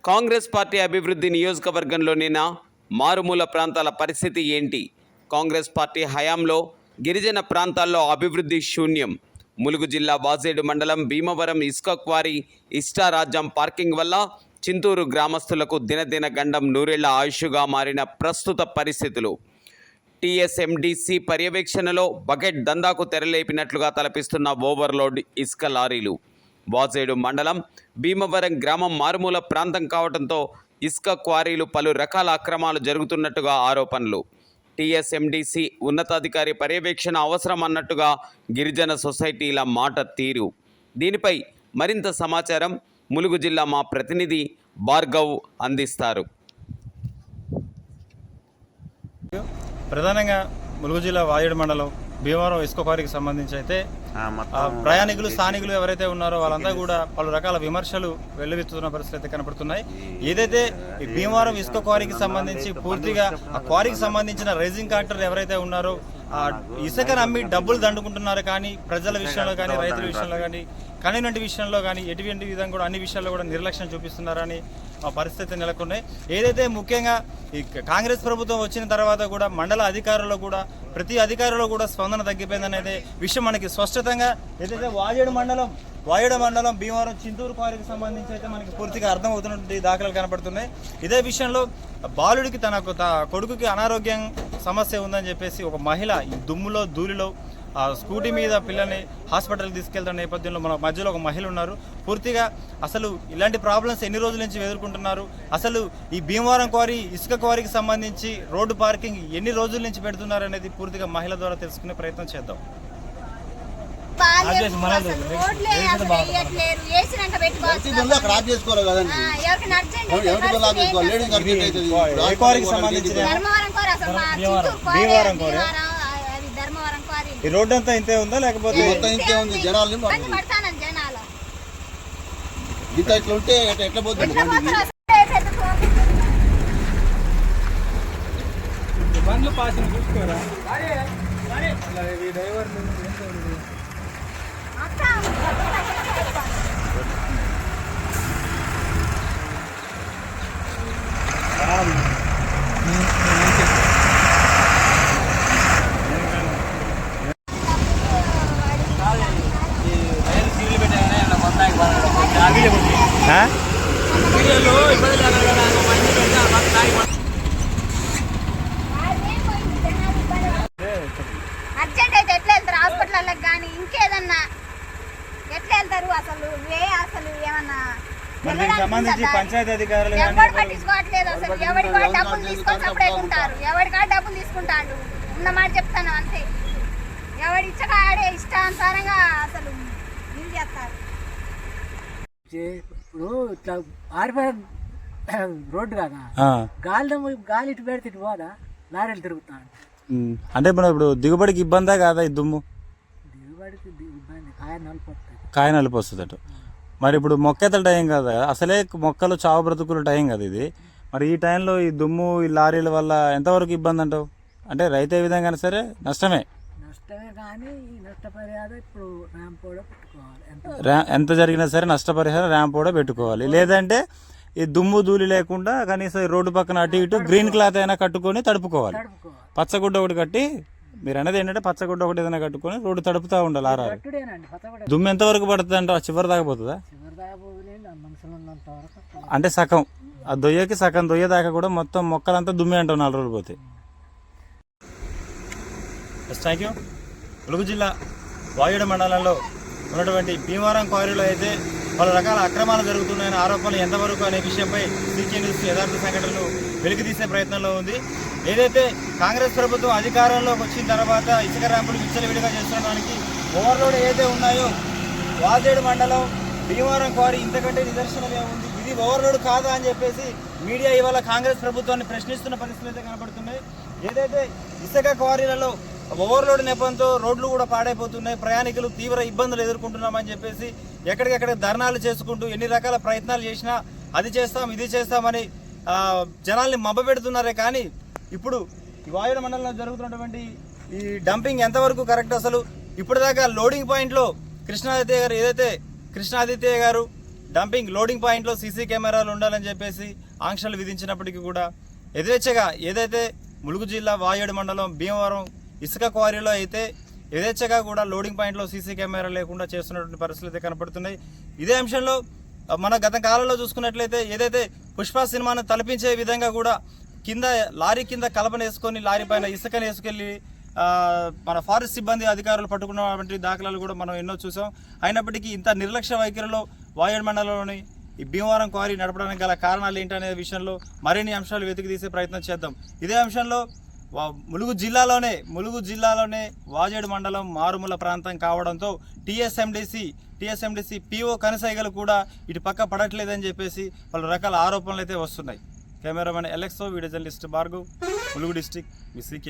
Congress party అభివృద్ధి నియోజకవర్గంలోనిన మారుమూల ప్రాంతాల పరిస్థితి ఏంటి? కాంగ్రెస్ పార్టీ హయాంలో గిరిజన ప్రాంతాల్లో అభివృద్ధి శూన్యం. ములుగు జిల్లా వాజేడు మండలం భీమవరం ఇసుక క్వారీ ఇష్టారాజ్యం పార్కింగ్ వల్ల చింతూరు గ్రామస్తులకు దినదిన గండం నూరేళ్ల ఆయుష్గా మారిన ప్రస్తుత పరిస్థితులు. టీఎస్ఎండిసి పర్యవేక్షణలో బకెట్ దందాకు తెరలేపినట్లుగా తలపిస్తున్న ఓవర్లోడ్ ఇసుక లారీలు. వాజేడు మండలం భీమవరం గ్రామం మారుమూల ప్రాంతం కావడంతో ఇసుక క్వారీలు పలు రకాల అక్రమాలు జరుగుతున్నట్టుగా ఆరోపణలు. టీఎస్ఎండిసి ఉన్నతాధికారి పర్యవేక్షణ అవసరం అన్నట్టుగా గిరిజన సొసైటీల మాట తీరు. దీనిపై మరింత సమాచారం ములుగు జిల్లా మా ప్రతినిధి భార్గవ్ అందిస్తారు. ప్రధానంగా ములుగు జిల్లా వాజేడు మండలం భీమవరం ఇసుక క్వారీకి సంబంధించి అయితే ప్రయాణికులు స్థానికులు ఎవరైతే ఉన్నారో వాళ్ళంతా కూడా పలు రకాల విమర్శలు వెల్లువెత్తుతున్న పరిస్థితి అయితే కనపడుతున్నాయి. ఏదైతే ఈ భీమవరం ఇసుక క్వారీకి సంబంధించి పూర్తిగా ఆ క్వారీకి సంబంధించిన రైజింగ్ కాంట్రాక్టర్ ఎవరైతే ఉన్నారో ఆ ఇసుకను అమ్మి డబ్బులు దండుకుంటున్నారు, కానీ ప్రజల విషయంలో కానీ రైతుల విషయంలో కానీ కన్వీనెంట్ విషయంలో కానీ ఎటువంటి విధంగా కూడా అన్ని విషయాల్లో కూడా నిర్లక్ష్యం చూపిస్తున్నారని పరిస్థితి నెలకొన్నాయి. ఏదైతే ముఖ్యంగా ఈ కాంగ్రెస్ ప్రభుత్వం వచ్చిన తర్వాత కూడా మండల అధికారుల్లో కూడా ప్రతి అధికారులు కూడా స్పందన తగ్గిపోయిందనేది విషయం మనకి స్పష్టంగా ఏదైతే వాజేడు మండలం భీమవరం చింతూరు క్వారీకి సంబంధించి అయితే మనకి పూర్తిగా అర్థమవుతున్నటువంటి దాఖలాలు కనపడుతున్నాయి. ఇదే విషయంలో బాలుడికి తన కొడుకుకి అనారోగ్యం సమస్య ఉందని చెప్పేసి ఒక మహిళ ఈ దుమ్ములో ధూళిలో ఆ స్కూటీ మీద పిల్లల్ని హాస్పిటల్కి తీసుకెళ్తున్న నేపథ్యంలో మన మధ్యలో ఒక మహిళ ఉన్నారు. పూర్తిగా అసలు ఇలాంటి ప్రాబ్లమ్స్ ఎన్ని రోజుల నుంచి ఎదుర్కొంటున్నారు, అసలు ఈ భీమవరం క్వారీ ఇసుక క్వారీకి సంబంధించి రోడ్డు పార్కింగ్ ఎన్ని రోజుల నుంచి పెడుతున్నారు అనేది పూర్తిగా మహిళ ద్వారా తెలుసుకునే ప్రయత్నం చేద్దాం. ఈ రోడ్డు అంతా ఇంతే ఉందా లేకపోతే ఇంతే ఉంది? జనాలు ఇంత ఇట్లా ఉంటే ఎట్లా పోతుంది? బండ్లు పాసింగ్ చూసుకోరా డ్రైవర్ అర్జెంట్ అయితే ఎట్లా వెళ్తారు హాస్పిటల్కి కానీ ఇంకేదన్నా ఎట్లా వెళ్తారు? అసలు ఏమన్నా సంబంధించి పంచాయతీ అధికారులు ఎవరు పట్టించుకోవట్లేదు. అసలు ఎవరి కాడ డబ్బులు తీసుకొని సపరేట్ ఉంటారు, ఎవరి కాడ డబ్బులు తీసుకుంటాడు. ఉన్న మాట చెప్తాను అంతే. ఎవడి ఇచ్చకాడే ఇష్టానుసారంగా అసలు ఇది చేస్తారు. ఇప్పుడు ఇట్లా ఆరిపోయే రోడ్డు కదా, గాలి ఇటు పెడితే ఇటు పోదా, లారీలు తిరుగుతాను. అంటే ఇప్పుడు దిగుబడికి ఇబ్బందా కాదా? ఈ దుమ్ము దిగుబడికి ఇబ్బంది, కాయ నలుపు వస్తుంది అటు. మరి ఇప్పుడు మొక్కేతల టైం కదా, అసలే మొక్కలు చావు బ్రతుకుల టైం కదా ఇది. మరి ఈ టైంలో ఈ దుమ్ము ఈ లారీల వల్ల ఎంతవరకు ఇబ్బంది అంటావు? అంటే రైతు ఏ విధంగా సరే నష్టమే కానీ ఈ నష్టపరిహారం ఇప్పుడు ర్యాంప్ కూడా పెట్టుకోవాలి. ఎంత జరిగినా సరే నష్టపరిహారం ర్యాంప్ కూడా పెట్టుకోవాలి. లేదంటే ఈ దుమ్ము ధూళి లేకుండా కనీసం రోడ్డు పక్కన అటు ఇటు గ్రీన్ క్లాత్ అయినా కట్టుకొని తడుపుకోవాలి. పచ్చగుడ్డ ఒకటి కట్టి, మీరు అనేది ఏంటంటే పచ్చగుడ్డ ఒకటి ఏదైనా కట్టుకొని రోడ్డు తడుపుతూ ఉండాలి. ఆరారు దుమ్ము ఎంతవరకు పడుతుంది అంటే చివరి దాకా పోతుందా? అంటే సగం ఆ దొయ్యకి సగం దొయ్య దాకా కూడా మొత్తం మొక్కలంతా దుమ్మే అంటావు 4 రోజులు పోతే. Thank you. ములుగు జిల్లా వాజేడు మండలంలో ఉన్నటువంటి భీమవరం క్వారీలో అయితే పలు రకాల అక్రమాలు జరుగుతున్నాయనే ఆరోపణలు ఎంతవరకు అనే విషయంపై సీకే న్యూస్ యథార్థ సంఘటనలు వెలికితీసే ప్రయత్నంలో ఉంది. ఏదైతే కాంగ్రెస్ ప్రభుత్వం అధికారంలోకి వచ్చిన తర్వాత ఇసుక ర్యాంపులు విచ్చలవిడిగా చేస్తున్నదానికి ఓవర్లోడ్ ఏదైతే ఉన్నాయో వాజేడు మండలం భీమవరం క్వారీ ఇంతకంటే నిదర్శనమే ఉంది. ఇది ఓవర్లోడ్ కాదా అని చెప్పేసి మీడియా ఇవాళ కాంగ్రెస్ ప్రభుత్వాన్ని ప్రశ్నిస్తున్న పరిస్థితులు అయితే కనబడుతున్నాయి. ఏదైతే ఇసుక క్వారీలలో ఓవర్లోడ్ నెపంతో రోడ్లు కూడా పాడైపోతున్నాయి, ప్రయాణికులు తీవ్ర ఇబ్బందులు ఎదుర్కొంటున్నామని చెప్పేసి ఎక్కడికెక్కడ ధర్నాలు చేసుకుంటూ ఎన్ని రకాల ప్రయత్నాలు చేసినా అది చేస్తాం ఇది చేస్తామని జనాల్ని మభ్యపెడుతున్నారే. కానీ ఇప్పుడు ఈ వాజేడు మండలంలో జరుగుతున్నటువంటి ఈ డంపింగ్ ఎంతవరకు కరెక్ట్? అసలు ఇప్పటిదాకా లోడింగ్ పాయింట్లో కృష్ణాదిత్య గారు డంపింగ్ లోడింగ్ పాయింట్లో సీసీ కెమెరాలు ఉండాలని చెప్పేసి ఆంక్షలు విధించినప్పటికీ కూడా యథేచ్ఛగా ఏదైతే ములుగు జిల్లా వాయేడు మండలం భీమవరం ఇసుక క్వారీలో అయితే యథేచ్ఛగా కూడా లోడింగ్ పాయింట్లో సీసీ కెమెరా లేకుండా చేస్తున్నటువంటి పరిస్థితులు అయితే కనపడుతున్నాయి. ఇదే అంశంలో మన గత కాలంలో చూసుకున్నట్లయితే ఏదైతే పుష్ప సినిమాను తలపించే విధంగా కూడా కింద లారీ కింద కలపను వేసుకొని లారీ పైన ఇసుకని వేసుకెళ్ళి మన ఫారెస్ట్ సిబ్బంది అధికారులు పట్టుకున్నటువంటి దాఖలాలు కూడా మనం ఎన్నో చూసాం. అయినప్పటికీ ఇంత నిర్లక్ష్య వైఖరిలో వాయేడు మండలంలోని ఈ భీమవరం క్వారీ నడపడానికి గల కారణాలు ఏంటనే విషయంలో మరిన్ని అంశాలు వెతికి తీసే ప్రయత్నం చేద్దాం. ఇదే అంశంలో ములుగు జిల్లాలోనే వాజేడు మండలం మారుమూల ప్రాంతం కావడంతో టీఎస్ఎండిసి పిఓ కనసైగలు కూడా ఇటు పక్క పడట్లేదని చెప్పేసి పలు రకాల ఆరోపణలు అయితే వస్తున్నాయి. కెమెరామెన్ ఎలెక్సో, video journalist Bhargav, Mulugu district, మీ సీకే.